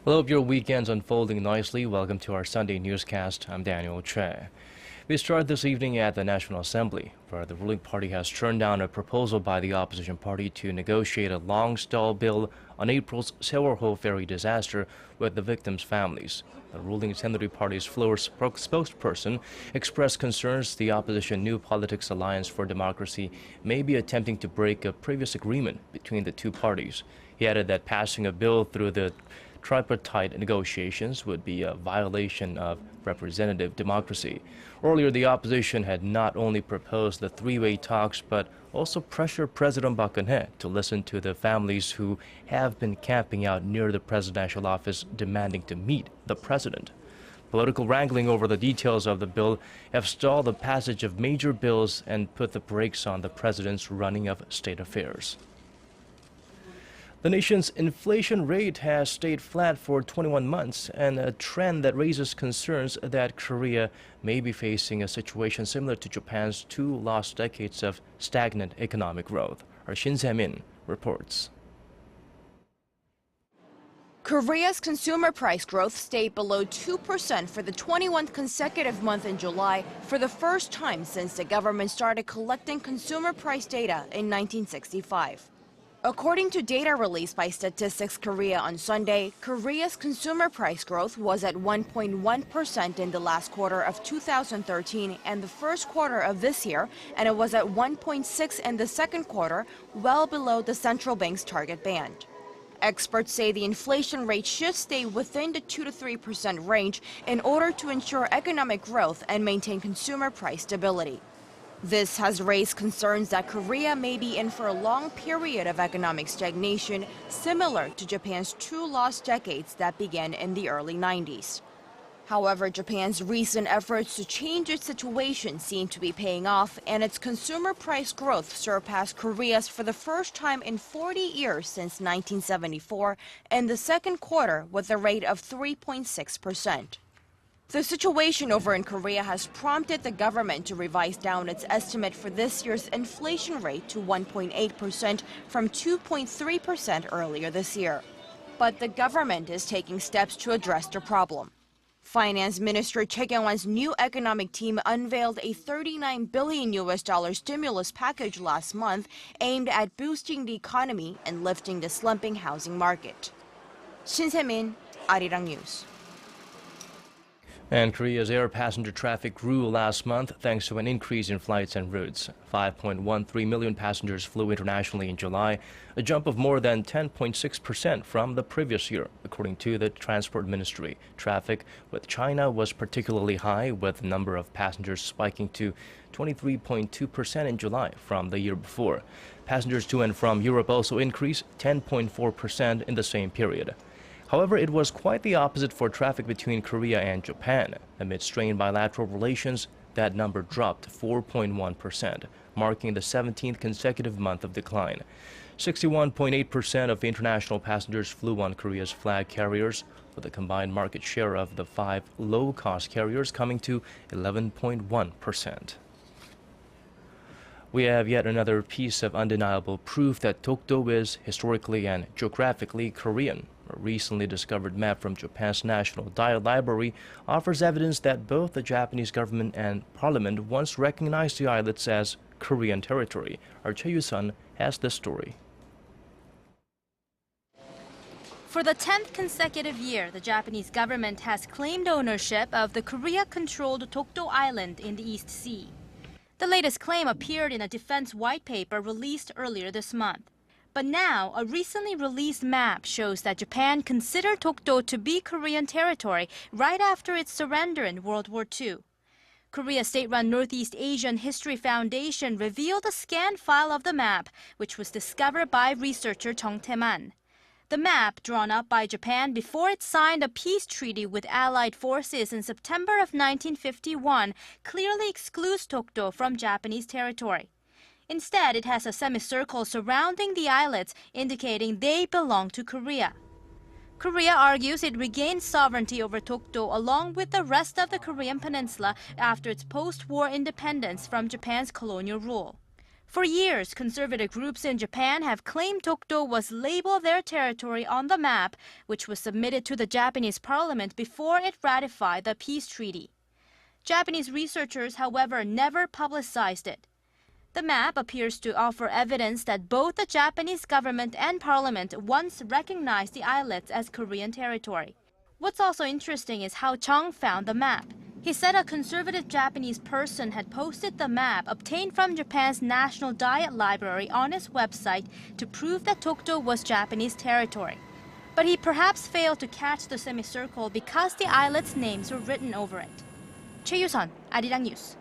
Well, hope your weekend's unfolding nicely. Welcome to our Sunday newscast. I'm Daniel Choy. We start this evening at the National Assembly, where the ruling party has turned down a proposal by the opposition party to negotiate a long-stalled bill on April's Sewol-ho ferry disaster with the victims' families. The ruling Saenuri Party's floor spokesperson expressed concerns the opposition New Politics Alliance for Democracy may be attempting to break a previous agreement between the two parties. He added that passing a bill through the tripartite negotiations would be a violation of representative democracy. Earlier, the opposition had not only proposed the three-way talks, but also pressured President Park Geun-hye to listen to the families who have been camping out near the presidential office demanding to meet the president. Political wrangling over the details of the bill have stalled the passage of major bills and put the brakes on the president's running of state affairs. The nation's inflation rate has stayed flat for 21 months, and a trend that raises concerns that Korea may be facing a situation similar to Japan's two lost decades of stagnant economic growth. Our Shin Se-min reports. Korea's consumer price growth stayed below 2% for the 21th consecutive month in July, for the first time since the government started collecting consumer price data in 1965. According to data released by Statistics Korea on Sunday, Korea's consumer price growth was at 1.1% in the last quarter of 2013 and the first quarter of this year, and it was at 1.6% in the second quarter, well below the central bank's target band. Experts say the inflation rate should stay within the 2 to 3% range in order to ensure economic growth and maintain consumer price stability. This has raised concerns that Korea may be in for a long period of economic stagnation, similar to Japan's two lost decades that began in the early 90s. However, Japan's recent efforts to change its situation seem to be paying off, and its consumer price growth surpassed Korea's for the first time in 40 years since 1974 in the second quarter with a rate of 3.6%. The situation over in Korea has prompted the government to revise down its estimate for this year's inflation rate to 1.8% from 2.3% earlier this year. But the government is taking steps to address the problem. Finance Minister Choi Kyung-wan's new economic team unveiled a $39 billion stimulus package last month aimed at boosting the economy and lifting the slumping housing market. Shin Se-min, Arirang News. And Korea's air passenger traffic grew last month thanks to an increase in flights and routes. 5.13 million passengers flew internationally in July, a jump of more than 10.6% from the previous year, according to the Transport Ministry. Traffic with China was particularly high, with the number of passengers spiking to 23.2% in July from the year before. Passengers to and from Europe also increased 10.4% in the same period. However, it was quite the opposite for traffic between Korea and Japan. Amid strained bilateral relations, that number dropped 4.1%, marking the 17th consecutive month of decline. 61.8% of international passengers flew on Korea's flag carriers, with a combined market share of the five low-cost carriers coming to 11.1%. We have yet another piece of undeniable proof that Tokto is historically and geographically Korean. A recently discovered map from Japan's National Dial Library offers evidence that both the Japanese government and parliament once recognized the islets as Korean territory. Our Choi Yu-sun has this story. For the 10th consecutive year, the Japanese government has claimed ownership of the Korea-controlled Tokto Island in the East Sea. The latest claim appeared in a defense white paper released earlier this month. But now, a recently released map shows that Japan considered Tokto to be Korean territory right after its surrender in World War II. Korea's state-run Northeast Asian History Foundation revealed a scanned file of the map, which was discovered by researcher Jung Tae-man. The map, drawn up by Japan before it signed a peace treaty with Allied forces in September of 1951, clearly excludes Tokto from Japanese territory. Instead, it has a semicircle surrounding the islets, indicating they belong to Korea. Korea argues it regained sovereignty over Tokto along with the rest of the Korean peninsula after its post-war independence from Japan's colonial rule. For years, conservative groups in Japan have claimed Tokto was labeled their territory on the map, which was submitted to the Japanese parliament before it ratified the peace treaty. Japanese researchers, however, never publicized it. The map appears to offer evidence that both the Japanese government and parliament once recognized the islets as Korean territory. What's also interesting is how Chung found the map. He said a conservative Japanese person had posted the map obtained from Japan's National Diet Library on his website to prove that Tokto was Japanese territory. But he perhaps failed to catch the semicircle because the islet's names were written over it. Choi Yusun, Arirang News.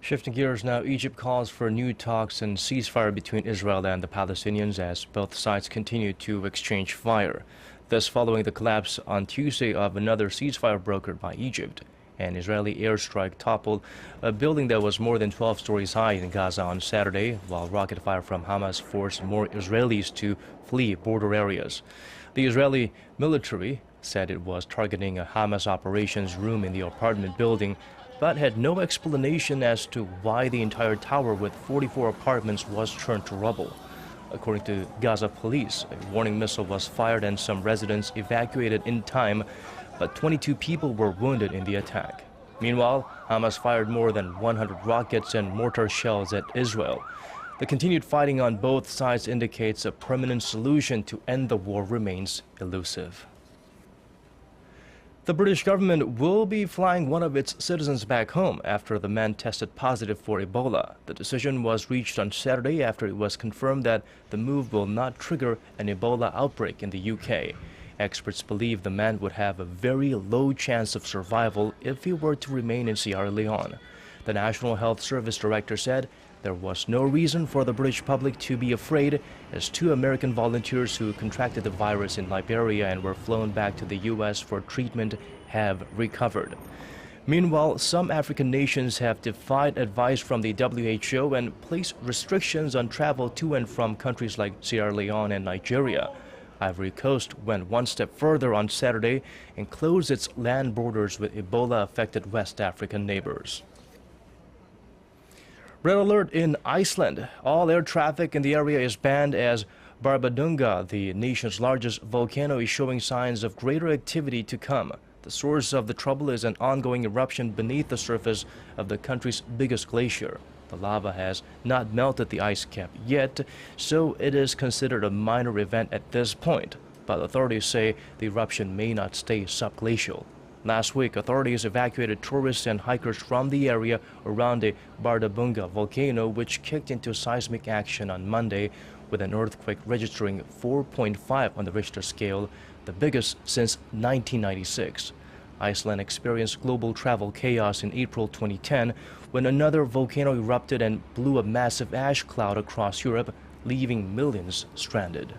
Shifting gears now, Egypt calls for new talks and ceasefire between Israel and the Palestinians as both sides continue to exchange fire. This following the collapse on Tuesday of another ceasefire brokered by Egypt. An Israeli airstrike toppled a building that was more than 12 stories high in Gaza on Saturday, while rocket fire from Hamas forced more Israelis to flee border areas. The Israeli military said it was targeting a Hamas operations room in the apartment building, but had no explanation as to why the entire tower with 44 apartments was turned to rubble. According to Gaza police, a warning missile was fired and some residents evacuated in time, but 22 people were wounded in the attack. Meanwhile, Hamas fired more than 100 rockets and mortar shells at Israel. The continued fighting on both sides indicates a permanent solution to end the war remains elusive. The British government will be flying one of its citizens back home after the man tested positive for Ebola. The decision was reached on Saturday after it was confirmed that the move will not trigger an Ebola outbreak in the UK. Experts believe the man would have a very low chance of survival if he were to remain in Sierra Leone. The National Health Service director said there was no reason for the British public to be afraid, as 2 American volunteers who contracted the virus in Liberia and were flown back to the U.S. for treatment have recovered. Meanwhile, some African nations have defied advice from the WHO and placed restrictions on travel to and from countries like Sierra Leone and Nigeria. Ivory Coast went one step further on Saturday and closed its land borders with Ebola-affected West African neighbors. Red alert in Iceland. All air traffic in the area is banned as Barbadunga, the nation's largest volcano, is showing signs of greater activity to come. The source of the trouble is an ongoing eruption beneath the surface of the country's biggest glacier. The lava has not melted the ice cap yet, so it is considered a minor event at this point. But authorities say the eruption may not stay subglacial. Last week, authorities evacuated tourists and hikers from the area around the Bardabunga volcano, which kicked into seismic action on Monday, with an earthquake registering 4.5 on the Richter scale, the biggest since 1996. Iceland experienced global travel chaos in April 2010 when another volcano erupted and blew a massive ash cloud across Europe, leaving millions stranded.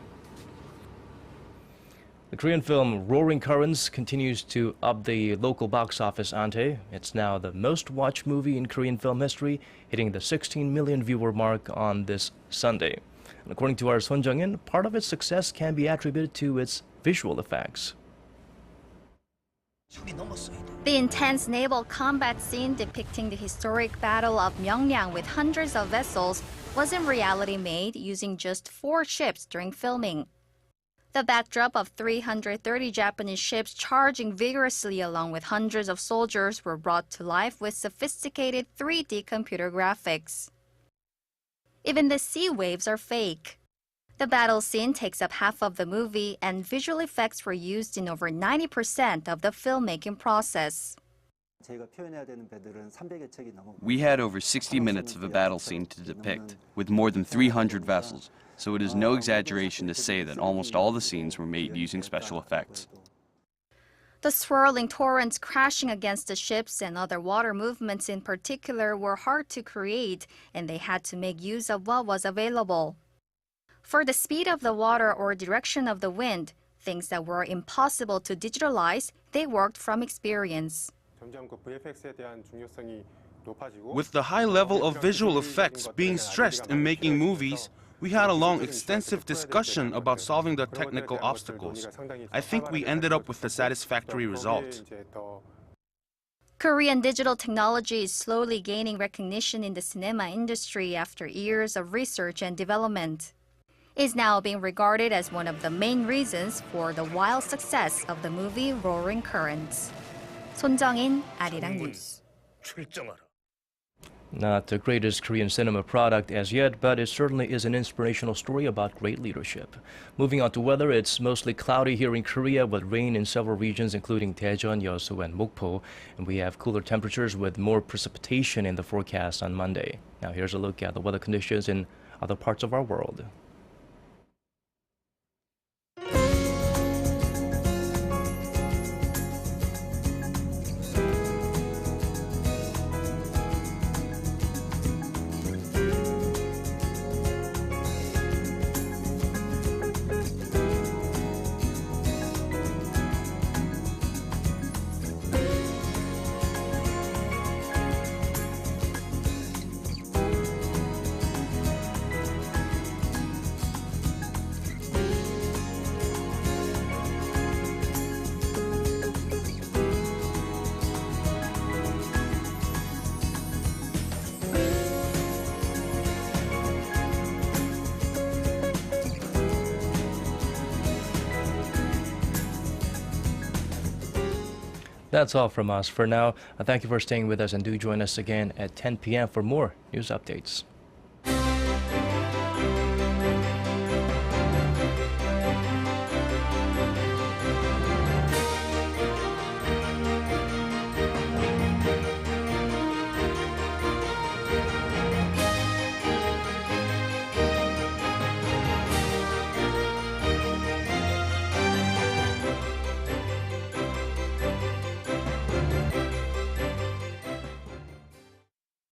The Korean film Roaring Currents continues to up the local box office ante. It's now the most watched movie in Korean film history, hitting the 16 million viewer mark on this Sunday. And according to our Son Jung-in, part of its success can be attributed to its visual effects. The intense naval combat scene depicting the historic Battle of Myeongnyang with hundreds of vessels was in reality made using just 4 ships during filming. The backdrop of 330 Japanese ships charging vigorously along with hundreds of soldiers were brought to life with sophisticated 3D computer graphics. Even the sea waves are fake. The battle scene takes up half of the movie, and visual effects were used in over 90% of the filmmaking process. We had over 60 minutes of a battle scene to depict, with more than 300 vessels, so it is no exaggeration to say that almost all the scenes were made using special effects. The swirling torrents crashing against the ships and other water movements in particular were hard to create, and they had to make use of what was available. For the speed of the water or direction of the wind, things that were impossible to digitalize, they worked from experience. With the high level of visual effects being stressed in making movies, we had a long, extensive discussion about solving the technical obstacles. I think we ended up with a satisfactory result. Korean digital technology is slowly gaining recognition in the cinema industry after years of research and development. It is now being regarded as one of the main reasons for the wild success of the movie Roaring Currents. 손정인, Arirang News. Not the greatest Korean cinema product as yet, but it certainly is an inspirational story about great leadership. Moving on to weather, it's mostly cloudy here in Korea with rain in several regions including Daejeon, Yeosu, and Mokpo. And we have cooler temperatures with more precipitation in the forecast on Monday. Now here's a look at the weather conditions in other parts of our world. That's all from us for now. Thank you for staying with us and do join us again at 10 p.m. for more news updates.